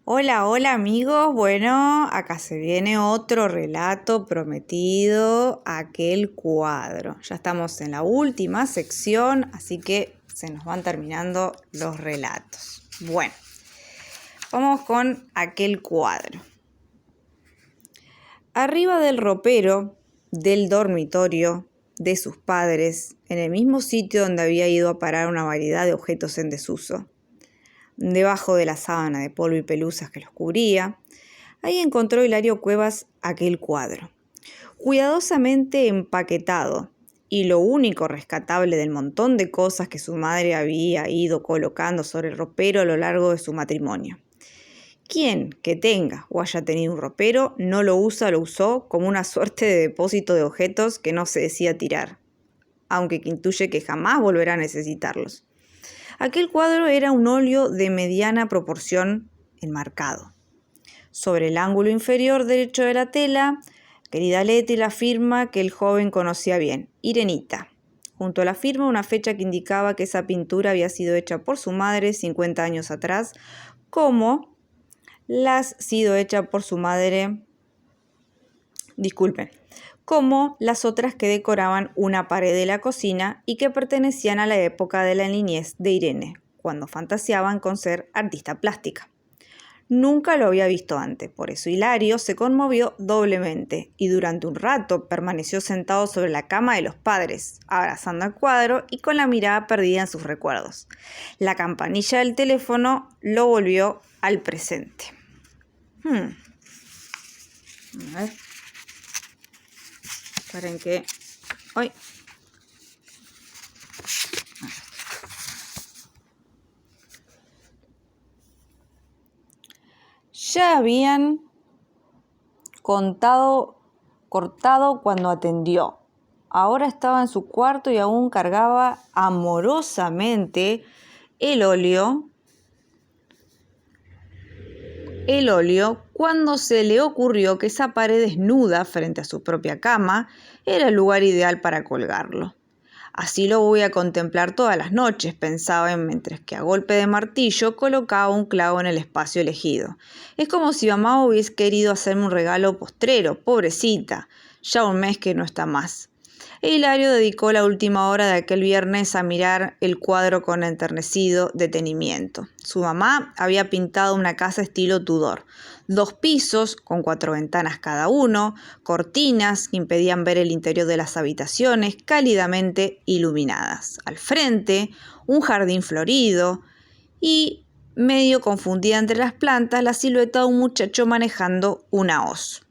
Hola, hola amigos. Bueno, acá se viene otro relato prometido, aquel cuadro. Ya estamos en la última sección, así que se nos van terminando los relatos. Bueno, vamos con aquel cuadro. Arriba del ropero del dormitorio de sus padres, en el mismo sitio donde había ido a parar una variedad de objetos en desuso, debajo de la sábana de polvo y pelusas que los cubría, ahí encontró Hilario Cuevas aquel cuadro, cuidadosamente empaquetado, y lo único rescatable del montón de cosas que su madre había ido colocando sobre el ropero a lo largo de su matrimonio. Quien que tenga o haya tenido un ropero no lo usó como una suerte de depósito de objetos que no se decía tirar, aunque que intuye que jamás volverá a necesitarlos. Aquel cuadro era un óleo de mediana proporción enmarcado. Sobre el ángulo inferior derecho de la tela, querida Leti, la firma que el joven conocía bien, Irenita. Junto a la firma una fecha que indicaba que esa pintura había sido hecha por su madre 50 años atrás, como las otras que decoraban una pared de la cocina y que pertenecían a la época de la niñez de Irene, cuando fantaseaban con ser artista plástica. Nunca lo había visto antes, por eso Hilario se conmovió doblemente y durante un rato permaneció sentado sobre la cama de los padres, abrazando el cuadro y con la mirada perdida en sus recuerdos. La campanilla del teléfono lo volvió al presente. A ver. Esperen que... ¡Ay! Ya habían cortado cuando atendió. Ahora estaba en su cuarto y aún cargaba amorosamente el óleo cuando se le ocurrió que esa pared desnuda frente a su propia cama era el lugar ideal para colgarlo. Así lo voy a contemplar todas las noches, pensaba mientras que a golpe de martillo colocaba un clavo en el espacio elegido. Es como si mamá hubiese querido hacerme un regalo postrero, pobrecita, ya un mes que no está más. Hilario dedicó la última hora de aquel viernes a mirar el cuadro con enternecido detenimiento. Su mamá había pintado una casa estilo Tudor, 2 pisos con 4 ventanas cada uno, cortinas que impedían ver el interior de las habitaciones cálidamente iluminadas. Al frente, un jardín florido y, medio confundida entre las plantas, la silueta de un muchacho manejando una hoz.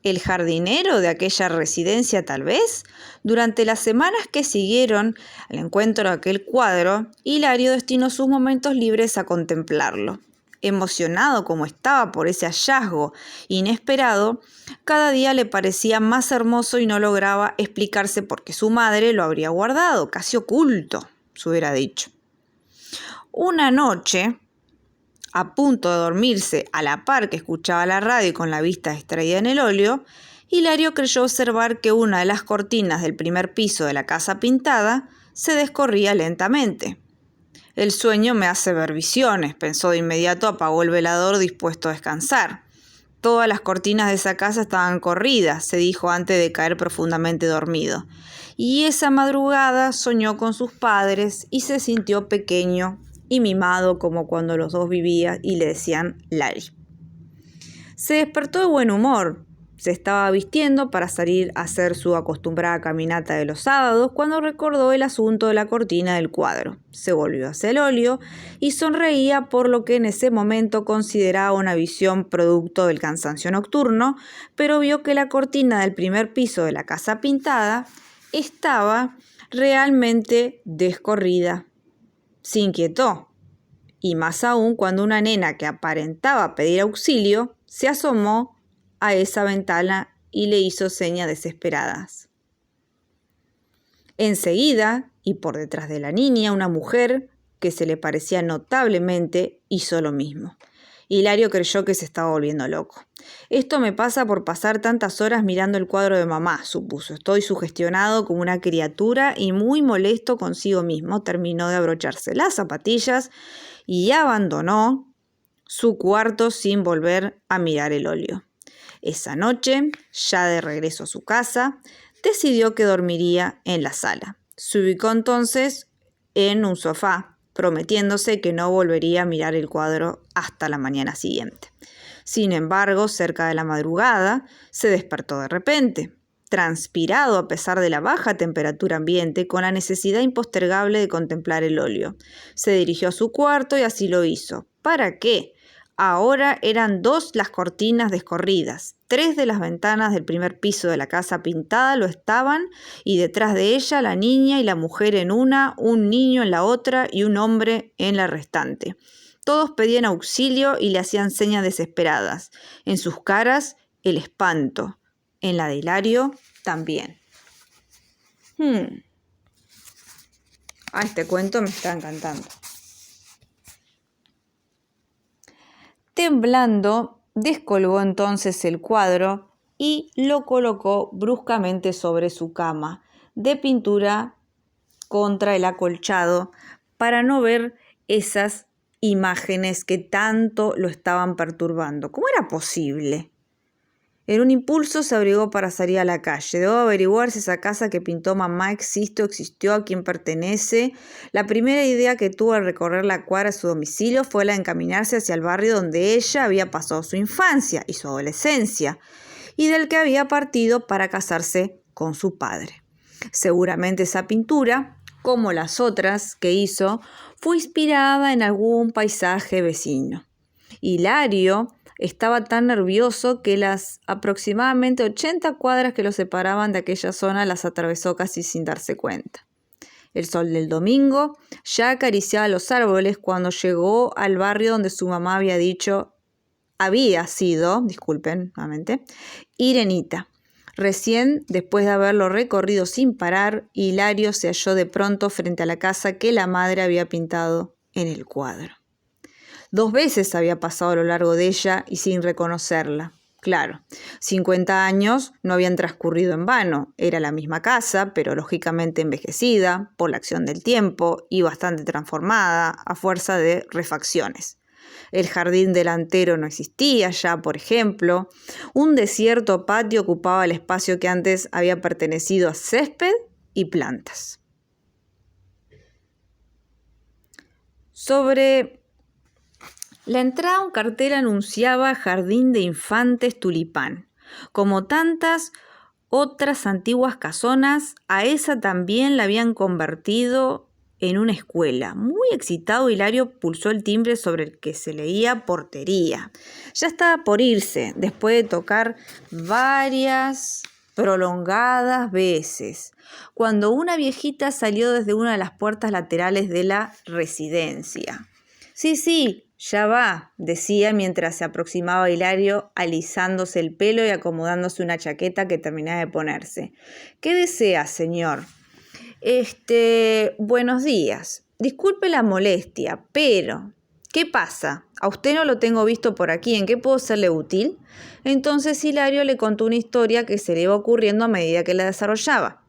¿El jardinero de aquella residencia tal vez? Durante las semanas que siguieron al encuentro de aquel cuadro, Hilario destinó sus momentos libres a contemplarlo. Emocionado como estaba por ese hallazgo inesperado, cada día le parecía más hermoso y no lograba explicarse por qué su madre lo habría guardado, casi oculto, se hubiera dicho. Una noche, a punto de dormirse a la par que escuchaba la radio y con la vista distraída en el óleo, Hilario creyó observar que una de las cortinas del primer piso de la casa pintada se descorría lentamente. El sueño me hace ver visiones, pensó de inmediato, apagó el velador dispuesto a descansar. Todas las cortinas de esa casa estaban corridas, se dijo antes de caer profundamente dormido. Y esa madrugada soñó con sus padres y se sintió pequeño y mimado como cuando los dos vivían y le decían Lari. Se despertó de buen humor. Se estaba vistiendo para salir a hacer su acostumbrada caminata de los sábados cuando recordó el asunto de la cortina del cuadro. Se volvió hacia el óleo y sonreía por lo que en ese momento consideraba una visión producto del cansancio nocturno, pero vio que la cortina del primer piso de la casa pintada estaba realmente descorrida. Se inquietó, y más aún cuando una nena que aparentaba pedir auxilio se asomó a esa ventana y le hizo señas desesperadas. Enseguida, y por detrás de la niña, una mujer que se le parecía notablemente hizo lo mismo. Hilario creyó que se estaba volviendo loco. Esto me pasa por pasar tantas horas mirando el cuadro de mamá, supuso. Estoy sugestionado como una criatura y muy molesto consigo mismo. Terminó de abrocharse las zapatillas y abandonó su cuarto sin volver a mirar el óleo. Esa noche, ya de regreso a su casa, decidió que dormiría en la sala. Se ubicó entonces en un sofá, prometiéndose que no volvería a mirar el cuadro hasta la mañana siguiente. Sin embargo, cerca de la madrugada, se despertó de repente, transpirado a pesar de la baja temperatura ambiente, con la necesidad impostergable de contemplar el óleo. Se dirigió a su cuarto y así lo hizo. ¿Para qué? Ahora eran 2 las cortinas descorridas, 3 de las ventanas del primer piso de la casa pintada lo estaban, y detrás de ella la niña y la mujer en una, un niño en la otra y un hombre en la restante. Todos pedían auxilio y le hacían señas desesperadas. En sus caras, el espanto. En la de Hilario, también. Este cuento me está encantando. Temblando, descolgó entonces el cuadro y lo colocó bruscamente sobre su cama, de pintura contra el acolchado, para no ver esas imágenes que tanto lo estaban perturbando. ¿Cómo era posible? En un impulso se abrigó para salir a la calle. Debo averiguar si esa casa que pintó mamá existe o existió, a quién pertenece. La primera idea que tuvo al recorrer la cuadra de su domicilio fue la de encaminarse hacia el barrio donde ella había pasado su infancia y su adolescencia, y del que había partido para casarse con su padre. Seguramente esa pintura, como las otras que hizo, fue inspirada en algún paisaje vecino. Hilario estaba tan nervioso que las aproximadamente 80 cuadras que lo separaban de aquella zona las atravesó casi sin darse cuenta. El sol del domingo ya acariciaba los árboles cuando llegó al barrio donde su mamá había sido, Irenita. Recién, después de haberlo recorrido sin parar, Hilario se halló de pronto frente a la casa que la madre había pintado en el cuadro. 2 veces había pasado a lo largo de ella y sin reconocerla. Claro, 50 años no habían transcurrido en vano. Era la misma casa, pero lógicamente envejecida por la acción del tiempo y bastante transformada a fuerza de refacciones. El jardín delantero no existía ya, por ejemplo. Un desierto patio ocupaba el espacio que antes había pertenecido a césped y plantas. Sobre la entrada, un cartel anunciaba Jardín de Infantes Tulipán. Como tantas otras antiguas casonas, a esa también la habían convertido en una escuela. Muy excitado, Hilario pulsó el timbre sobre el que se leía portería. Ya estaba por irse, después de tocar varias prolongadas veces, cuando una viejita salió desde una de las puertas laterales de la residencia. Sí, ya va, decía mientras se aproximaba a Hilario, alisándose el pelo y acomodándose una chaqueta que terminaba de ponerse. ¿Qué desea, señor? Buenos días. Disculpe la molestia, pero ¿qué pasa? A usted no lo tengo visto por aquí. ¿En qué puedo serle útil? Entonces Hilario le contó una historia que se le iba ocurriendo a medida que la desarrollaba.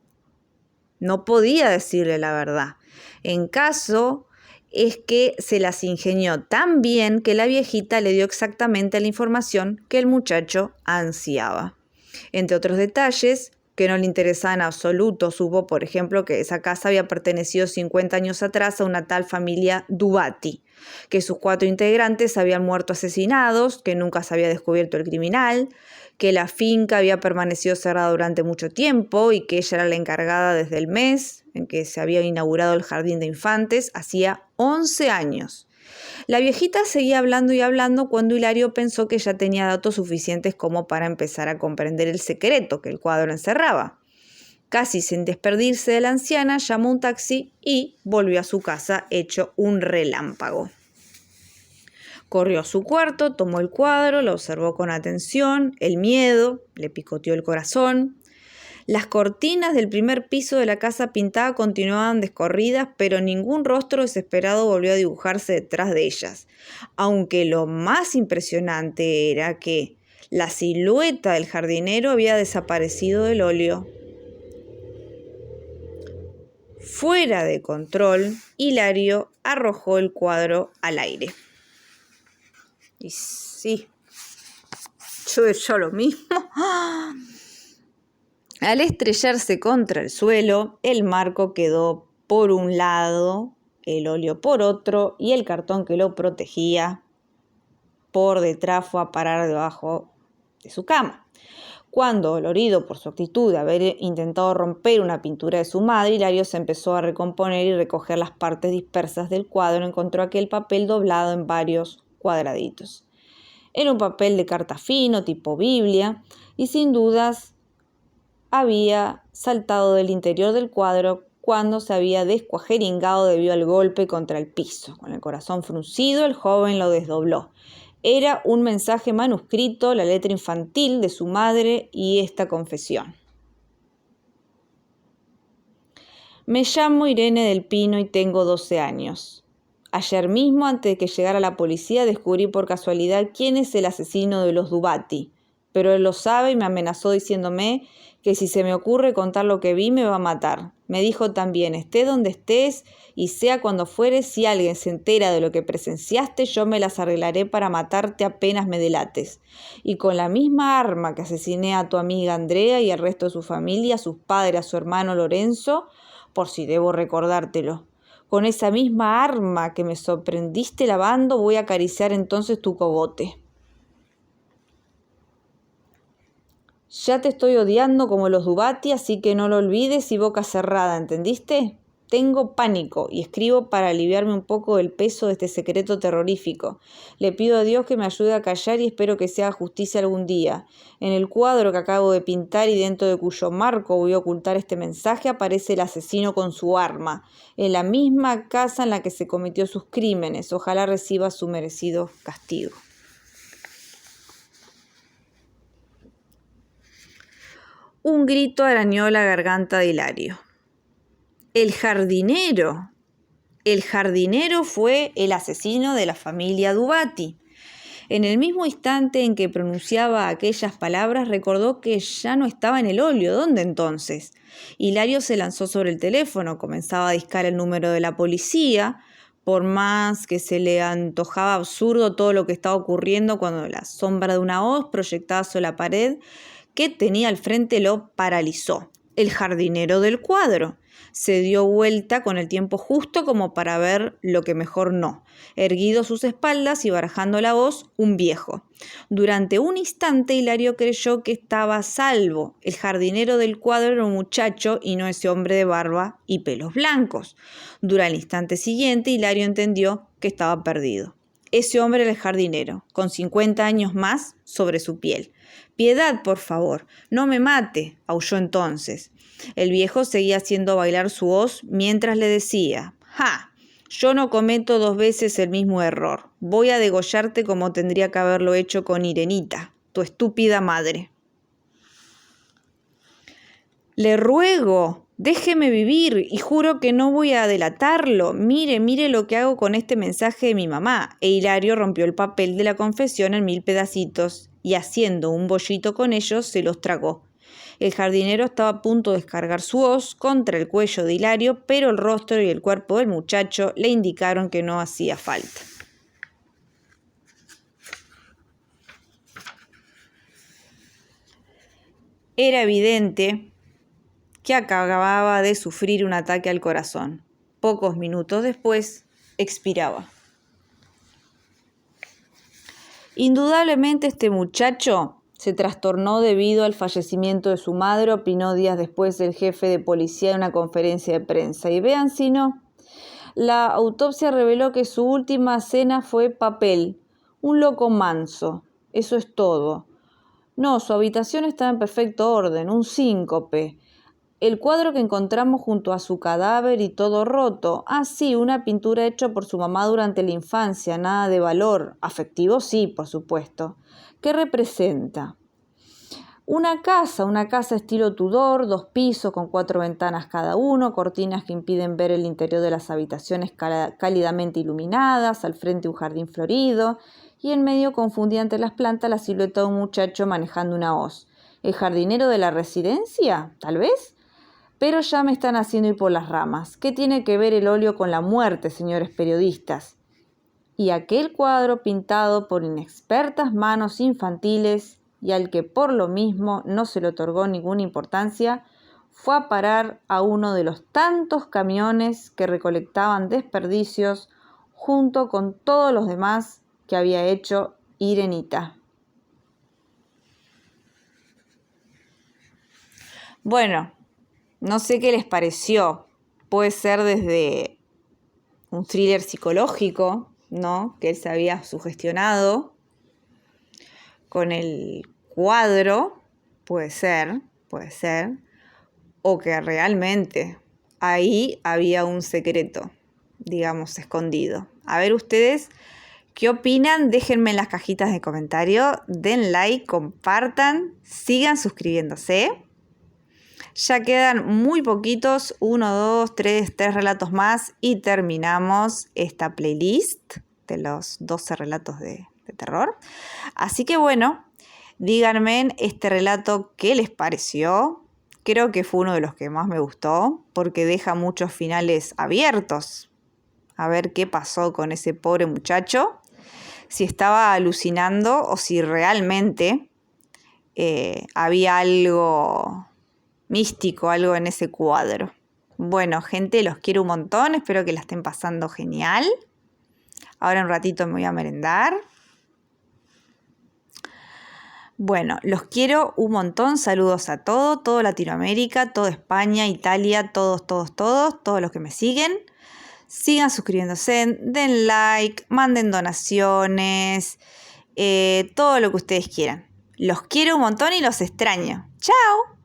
No podía decirle la verdad. En caso es que se las ingenió tan bien que la viejita le dio exactamente la información que el muchacho ansiaba. Entre otros detalles que no le interesaban en absoluto, supo, por ejemplo, que esa casa había pertenecido 50 años atrás a una tal familia Dubati, que sus 4 integrantes habían muerto asesinados, que nunca se había descubierto el criminal, que la finca había permanecido cerrada durante mucho tiempo y que ella era la encargada desde el mes en que se había inaugurado el jardín de infantes, hacía 11 años. La viejita seguía hablando y hablando cuando Hilario pensó que ya tenía datos suficientes como para empezar a comprender el secreto que el cuadro encerraba. Casi sin despedirse de la anciana, llamó un taxi y volvió a su casa hecho un relámpago. Corrió a su cuarto, tomó el cuadro, lo observó con atención, el miedo le picoteó el corazón. Las cortinas del primer piso de la casa pintada continuaban descorridas, pero ningún rostro desesperado volvió a dibujarse detrás de ellas, aunque lo más impresionante era que la silueta del jardinero había desaparecido del óleo. Fuera de control, Hilario arrojó el cuadro al aire. Y sí, yo he hecho lo mismo. Al estrellarse contra el suelo, el marco quedó por un lado, el óleo por otro y el cartón que lo protegía por detrás fue a parar debajo de su cama. Cuando, dolorido por su actitud de haber intentado romper una pintura de su madre, Hilario se empezó a recomponer y recoger las partes dispersas del cuadro, encontró aquel papel doblado en varios cuadraditos. Era un papel de carta fino, tipo Biblia, y sin dudas había saltado del interior del cuadro cuando se había descuajeringado debido al golpe contra el piso. Con el corazón fruncido, el joven lo desdobló. Era un mensaje manuscrito, la letra infantil de su madre y esta confesión. Me llamo Irene del Pino y tengo 12 años. Ayer mismo, antes de que llegara la policía, descubrí por casualidad quién es el asesino de los Dubati, pero él lo sabe y me amenazó diciéndome que si se me ocurre contar lo que vi me va a matar. Me dijo también, esté donde estés y sea cuando fueres, si alguien se entera de lo que presenciaste, yo me las arreglaré para matarte apenas me delates. Y con la misma arma que asesiné a tu amiga Andrea y al resto de su familia, a sus padres, a su hermano Lorenzo, por si debo recordártelo. Con esa misma arma que me sorprendiste lavando, voy a acariciar entonces tu cogote. Ya te estoy odiando como los Dubati, así que no lo olvides y boca cerrada, ¿entendiste? Tengo pánico y escribo para aliviarme un poco del peso de este secreto terrorífico. Le pido a Dios que me ayude a callar y espero que se haga justicia algún día. En el cuadro que acabo de pintar y dentro de cuyo marco voy a ocultar este mensaje aparece el asesino con su arma, en la misma casa en la que se cometió sus crímenes. Ojalá reciba su merecido castigo. Un grito arañó la garganta de Hilario. El jardinero fue el asesino de la familia Dubati. En el mismo instante en que pronunciaba aquellas palabras, recordó que ya no estaba en el óleo. ¿Dónde entonces? Hilario se lanzó sobre el teléfono, comenzaba a discar el número de la policía, por más que se le antojaba absurdo todo lo que estaba ocurriendo cuando la sombra de una hoz proyectada sobre la pared que tenía al frente lo paralizó. El jardinero del cuadro se dio vuelta con el tiempo justo como para ver lo que mejor no. Erguido sus espaldas y barajando la voz, un viejo. Durante un instante Hilario creyó que estaba a salvo. El jardinero del cuadro era un muchacho y no ese hombre de barba y pelos blancos. Durante el instante siguiente Hilario entendió que estaba perdido. Ese hombre era el jardinero, con 50 años más sobre su piel. «Piedad, por favor, no me mate», aulló entonces. El viejo seguía haciendo bailar su hoz mientras le decía, «¡Ja! Yo no cometo 2 veces el mismo error. Voy a degollarte como tendría que haberlo hecho con Irenita, tu estúpida madre». «Le ruego, déjeme vivir y juro que no voy a delatarlo. Mire lo que hago con este mensaje de mi mamá». E Hilario rompió el papel de la confesión en 1000 pedacitos y haciendo un bollito con ellos se los tragó. El jardinero estaba a punto de descargar su hoz contra el cuello de Hilario, pero el rostro y el cuerpo del muchacho le indicaron que no hacía falta. Era evidente que acababa de sufrir un ataque al corazón. Pocos minutos después, expiraba. Indudablemente este muchacho se trastornó debido al fallecimiento de su madre, opinó días después el jefe de policía en una conferencia de prensa. Y vean si no, la autopsia reveló que su última cena fue papel, un loco manso, eso es todo. No, su habitación estaba en perfecto orden, un síncope. El cuadro que encontramos junto a su cadáver y todo roto. Ah, sí, una pintura hecha por su mamá durante la infancia, nada de valor. Afectivo sí, por supuesto. ¿Qué representa? Una casa estilo Tudor, 2 pisos con 4 ventanas cada uno, cortinas que impiden ver el interior de las habitaciones cálidamente iluminadas, al frente un jardín florido y en medio confundida entre las plantas la silueta de un muchacho manejando una hoz. ¿El jardinero de la residencia? ¿Tal vez? Pero ya me están haciendo ir por las ramas. ¿Qué tiene que ver el óleo con la muerte, señores periodistas? Y aquel cuadro pintado por inexpertas manos infantiles y al que por lo mismo no se le otorgó ninguna importancia, fue a parar a uno de los tantos camiones que recolectaban desperdicios junto con todos los demás que había hecho Irenita. Bueno, no sé qué les pareció. Puede ser desde un thriller psicológico, ¿no? Que él se había sugestionado con el cuadro, puede ser, o que realmente ahí había un secreto, digamos, escondido. A ver ustedes, ¿qué opinan? Déjenme en las cajitas de comentarios, den like, compartan, sigan suscribiéndose. Ya quedan muy poquitos, 1, 2, 3 relatos más y terminamos esta playlist de los 12 relatos de terror. Así que bueno, díganme en este relato qué les pareció. Creo que fue uno de los que más me gustó porque deja muchos finales abiertos. A ver qué pasó con ese pobre muchacho, si estaba alucinando o si realmente había algo místico, algo en ese cuadro. Bueno, gente, los quiero un montón, espero que la estén pasando genial. Ahora un ratito me voy a merendar. Bueno, los quiero un montón, saludos a todo Latinoamérica, toda España, Italia, todos los que me siguen. Sigan suscribiéndose, den like, manden donaciones, todo lo que ustedes quieran. Los quiero un montón y los extraño. ¡Chao!